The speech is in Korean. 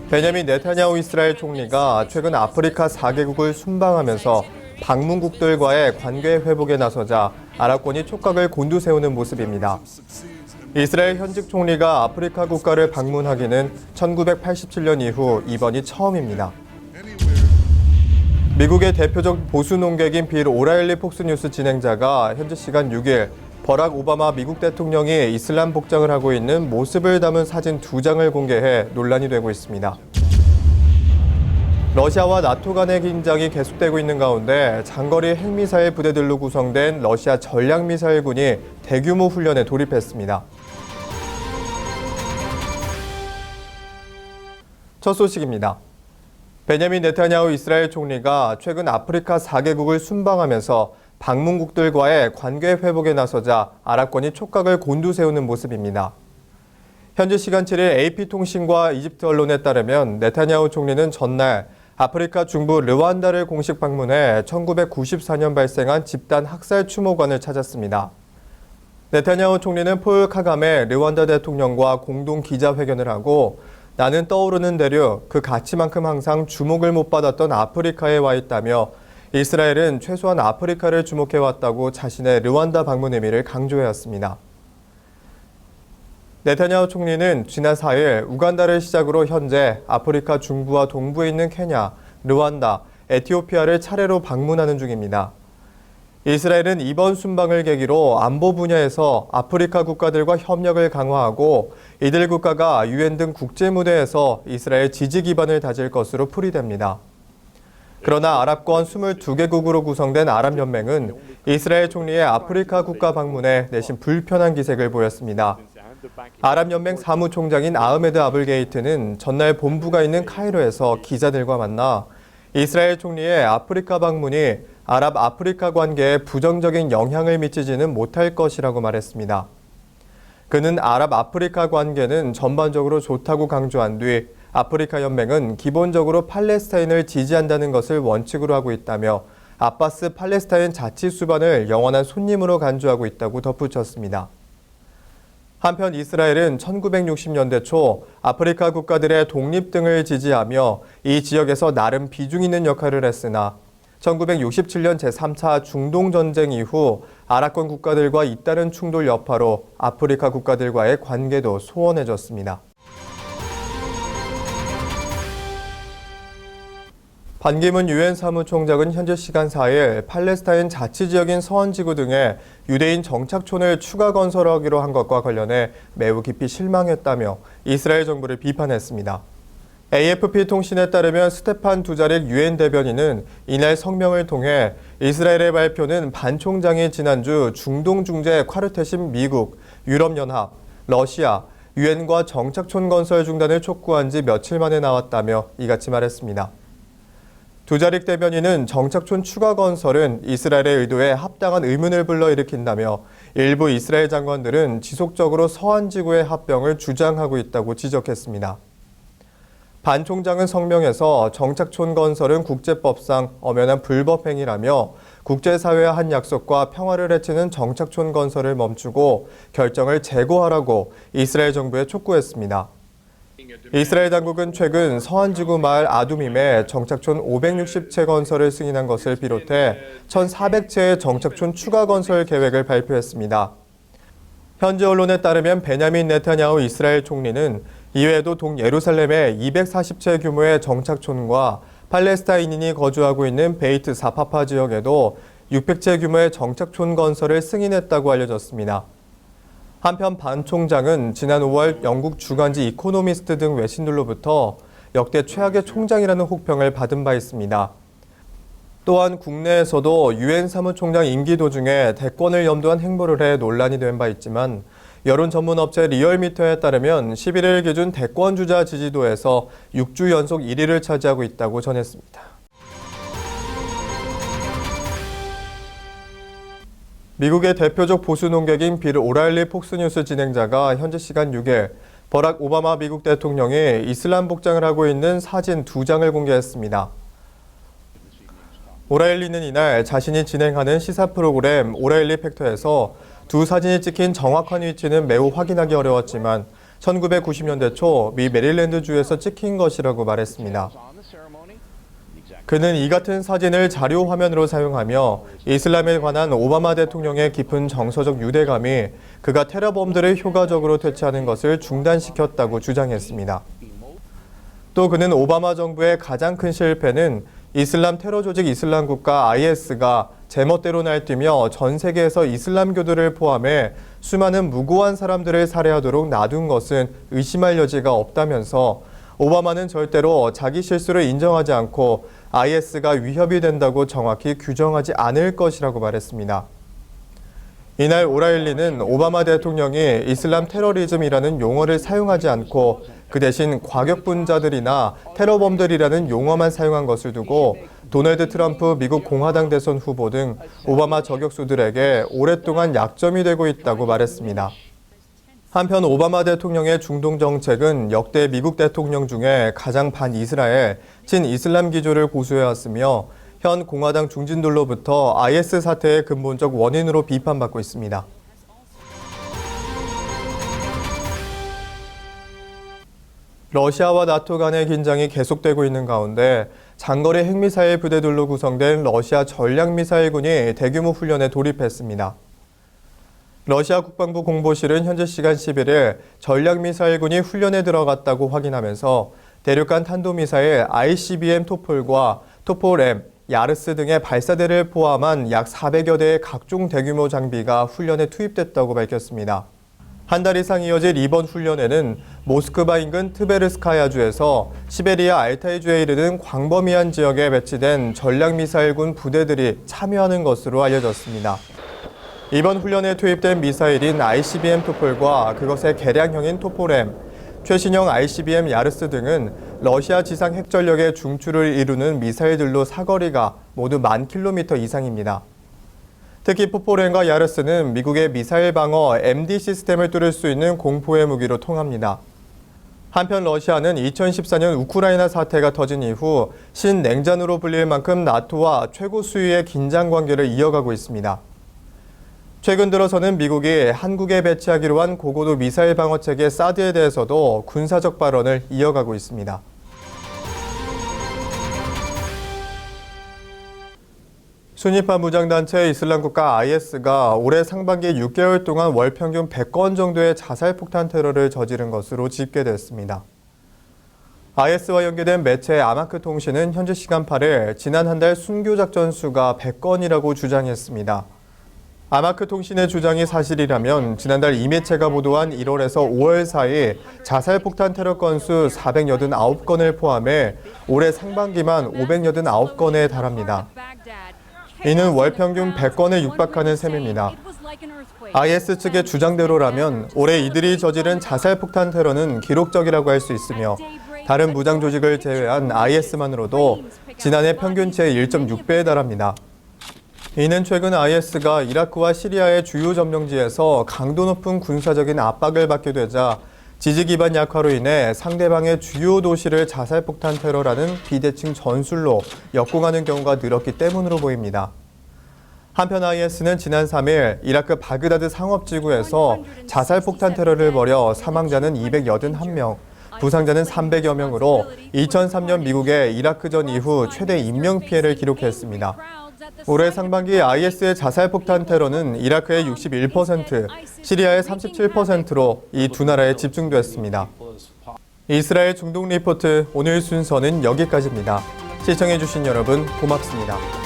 베냐민 네타냐후 이스라엘 총리가 최근 아프리카 4개국을 순방하면서 방문국들과의 관계 회복에 나서자 아랍권이 촉각을 곤두세우는 모습입니다. 이스라엘 현직 총리가 아프리카 국가를 방문하기는 1987년 이후 이번이 처음입니다. 미국의 대표적 보수 논객인 빌 오라일리 폭스뉴스 진행자가 현지 시간 6일 버락 오바마 미국 대통령이 이슬람 복장을 하고 있는 모습을 담은 사진 2장을 공개해 논란이 되고 있습니다. 러시아와 나토 간의 긴장이 계속되고 있는 가운데 장거리 핵미사일 부대들로 구성된 러시아 전략미사일군이 대규모 훈련에 돌입했습니다. 첫 소식입니다. 베냐민 네타냐후 이스라엘 총리가 최근 아프리카 4개국을 순방하면서 방문국들과의 관계 회복에 나서자 아랍권이 촉각을 곤두세우는 모습입니다. 현지 시간 7일 AP통신과 이집트 언론에 따르면 네타냐후 총리는 전날 아프리카 중부 르완다를 공식 방문해 1994년 발생한 집단 학살 추모관을 찾았습니다. 네타냐후 총리는 폴 카가메 르완다 대통령과 공동 기자회견을 하고 나는 떠오르는 대륙, 그 가치만큼 항상 주목을 못 받았던 아프리카에 와 있다며 이스라엘은 최소한 아프리카를 주목해왔다고 자신의 르완다 방문 의미를 강조해왔습니다. 네타냐후 총리는 지난 4일 우간다를 시작으로 현재 아프리카 중부와 동부에 있는 케냐, 르완다, 에티오피아를 차례로 방문하는 중입니다. 이스라엘은 이번 순방을 계기로 안보 분야에서 아프리카 국가들과 협력을 강화하고 이들 국가가 유엔 등 국제 무대에서 이스라엘 지지 기반을 다질 것으로 풀이됩니다. 그러나 아랍권 22개국으로 구성된 아랍연맹은 이스라엘 총리의 아프리카 국가 방문에 내심 불편한 기색을 보였습니다. 아랍연맹 사무총장인 아흐메드 아블게이트는 전날 본부가 있는 카이로에서 기자들과 만나 이스라엘 총리의 아프리카 방문이 아랍-아프리카 관계에 부정적인 영향을 미치지는 못할 것이라고 말했습니다. 그는 아랍-아프리카 관계는 전반적으로 좋다고 강조한 뒤 아프리카 연맹은 기본적으로 팔레스타인을 지지한다는 것을 원칙으로 하고 있다며 아바스 팔레스타인 자치수반을 영원한 손님으로 간주하고 있다고 덧붙였습니다. 한편 이스라엘은 1960년대 초 아프리카 국가들의 독립 등을 지지하며 이 지역에서 나름 비중 있는 역할을 했으나 1967년 제3차 중동전쟁 이후 아랍권 국가들과 잇따른 충돌 여파로 아프리카 국가들과의 관계도 소원해졌습니다. 반기문 유엔 사무총장은 현지 시간 4일 팔레스타인 자치지역인 서원지구 등에 유대인 정착촌을 추가 건설하기로 한 것과 관련해 매우 깊이 실망했다며 이스라엘 정부를 비판했습니다. AFP 통신에 따르면 스테판 두자릭 유엔 대변인은 이날 성명을 통해 이스라엘의 발표는 반 총장이 지난주 중동 중재 콰르테신 미국, 유럽연합, 러시아, 유엔과 정착촌 건설 중단을 촉구한 지 며칠 만에 나왔다며 이같이 말했습니다. 두자릭 대변인은 정착촌 추가 건설은 이스라엘의 의도에 합당한 의문을 불러일으킨다며 일부 이스라엘 장관들은 지속적으로 서한 지구의 합병을 주장하고 있다고 지적했습니다. 반 총장은 성명에서 정착촌 건설은 국제법상 엄연한 불법 행위라며 국제사회의 한 약속과 평화를 해치는 정착촌 건설을 멈추고 결정을 재고하라고 이스라엘 정부에 촉구했습니다. 이스라엘 당국은 최근 서한지구 마을 아두밈에 정착촌 560채 건설을 승인한 것을 비롯해 1,400채의 정착촌 추가 건설 계획을 발표했습니다. 현지 언론에 따르면 베냐민 네타냐후 이스라엘 총리는 이외에도 동예루살렘에 240채 규모의 정착촌과 팔레스타인인이 거주하고 있는 베이트 사파파 지역에도 600채 규모의 정착촌 건설을 승인했다고 알려졌습니다. 한편 반 총장은 지난 5월 영국 주간지 이코노미스트 등 외신들로부터 역대 최악의 총장이라는 혹평을 받은 바 있습니다. 또한 국내에서도 유엔 사무총장 임기 도중에 대권을 염두한 행보를 해 논란이 된 바 있지만 여론 전문 업체 리얼미터에 따르면 11일 기준 대권 주자 지지도에서 6주 연속 1위를 차지하고 있다고 전했습니다. 미국의 대표적 보수 논객인 빌 오라일리 폭스뉴스 진행자가 현지 시간 6일 버락 오바마 미국 대통령이 이슬람 복장을 하고 있는 사진 2장을 공개했습니다. 오라일리는 이날 자신이 진행하는 시사 프로그램 오라일리 팩터에서 두 사진이 찍힌 정확한 위치는 매우 확인하기 어려웠지만 1990년대 초 미 메릴랜드주에서 찍힌 것이라고 말했습니다. 그는 이 같은 사진을 자료 화면으로 사용하며 이슬람에 관한 오바마 대통령의 깊은 정서적 유대감이 그가 테러범들을 효과적으로 퇴치하는 것을 중단시켰다고 주장했습니다. 또 그는 오바마 정부의 가장 큰 실패는 이슬람 테러 조직 이슬람 국가 IS가 제멋대로 날뛰며 전 세계에서 이슬람교도를 포함해 수많은 무고한 사람들을 살해하도록 놔둔 것은 의심할 여지가 없다면서 오바마는 절대로 자기 실수를 인정하지 않고 IS가 위협이 된다고 정확히 규정하지 않을 것이라고 말했습니다. 이날 오라일리는 오바마 대통령이 이슬람 테러리즘이라는 용어를 사용하지 않고 그 대신 과격분자들이나 테러범들이라는 용어만 사용한 것을 두고 도널드 트럼프 미국 공화당 대선 후보 등 오바마 저격수들에게 오랫동안 약점이 되고 있다고 말했습니다. 한편 오바마 대통령의 중동 정책은 역대 미국 대통령 중에 가장 반이스라엘, 친이슬람 기조를 고수해왔으며 현 공화당 중진들로부터 IS 사태의 근본적 원인으로 비판받고 있습니다. 러시아와 나토 간의 긴장이 계속되고 있는 가운데 장거리 핵미사일 부대들로 구성된 러시아 전략미사일군이 대규모 훈련에 돌입했습니다. 러시아 국방부 공보실은 현지 시간 11일 전략미사일군이 훈련에 들어갔다고 확인하면서 대륙간 탄도미사일 ICBM 토폴과 토폴-M, 야르스 등의 발사대를 포함한 약 400여 대의 각종 대규모 장비가 훈련에 투입됐다고 밝혔습니다. 한 달 이상 이어질 이번 훈련에는 모스크바 인근 트베르스카야주에서 시베리아 알타이주에 이르는 광범위한 지역에 배치된 전략미사일군 부대들이 참여하는 것으로 알려졌습니다. 이번 훈련에 투입된 미사일인 ICBM 토폴과 그것의 개량형인 토폴-M, 최신형 ICBM 야르스 등은 러시아 지상 핵전력의 중추를 이루는 미사일들로 사거리가 모두 10,000km 이상입니다. 특히 토폴-M과 야르스는 미국의 미사일 방어 MD 시스템을 뚫을 수 있는 공포의 무기로 통합니다. 한편 러시아는 2014년 우크라이나 사태가 터진 이후 신냉전으로 불릴 만큼 나토와 최고 수위의 긴장 관계를 이어가고 있습니다. 최근 들어서는 미국이 한국에 배치하기로 한 고고도 미사일 방어 체계 사드에 대해서도 군사적 발언을 이어가고 있습니다. 순위파 무장단체 이슬람국가 IS가 올해 상반기 6개월 동안 월 평균 100건 정도의 자살폭탄 테러를 저지른 것으로 집계됐습니다. IS와 연계된 매체 아마크 통신은 현지 시간 8일 지난 한 달 순교작전 수가 100건이라고 주장했습니다. 아마크 통신의 주장이 사실이라면 지난달 이 매체가 보도한 1월에서 5월 사이 자살폭탄 테러 건수 489건을 포함해 올해 상반기만 589건에 달합니다. 이는 월 평균 100건에 육박하는 셈입니다. IS 측의 주장대로라면 올해 이들이 저지른 자살폭탄 테러는 기록적이라고 할 수 있으며 다른 무장 조직을 제외한 IS만으로도 지난해 평균치의 1.6배에 달합니다. 이는 최근 IS가 이라크와 시리아의 주요 점령지에서 강도 높은 군사적인 압박을 받게 되자 지지 기반 약화로 인해 상대방의 주요 도시를 자살폭탄 테러라는 비대칭 전술로 역공하는 경우가 늘었기 때문으로 보입니다. 한편 IS는 지난 3일 이라크 바그다드 상업지구에서 자살폭탄 테러를 벌여 사망자는 281명, 부상자는 300여 명으로 2003년 미국의 이라크전 이후 최대 인명피해를 기록했습니다. 올해 상반기 IS의 자살폭탄 테러는 이라크의 61%, 시리아의 37%로 이 두 나라에 집중됐습니다. 이스라엘 중동 리포트 오늘 순서는 여기까지입니다. 시청해주신 여러분 고맙습니다.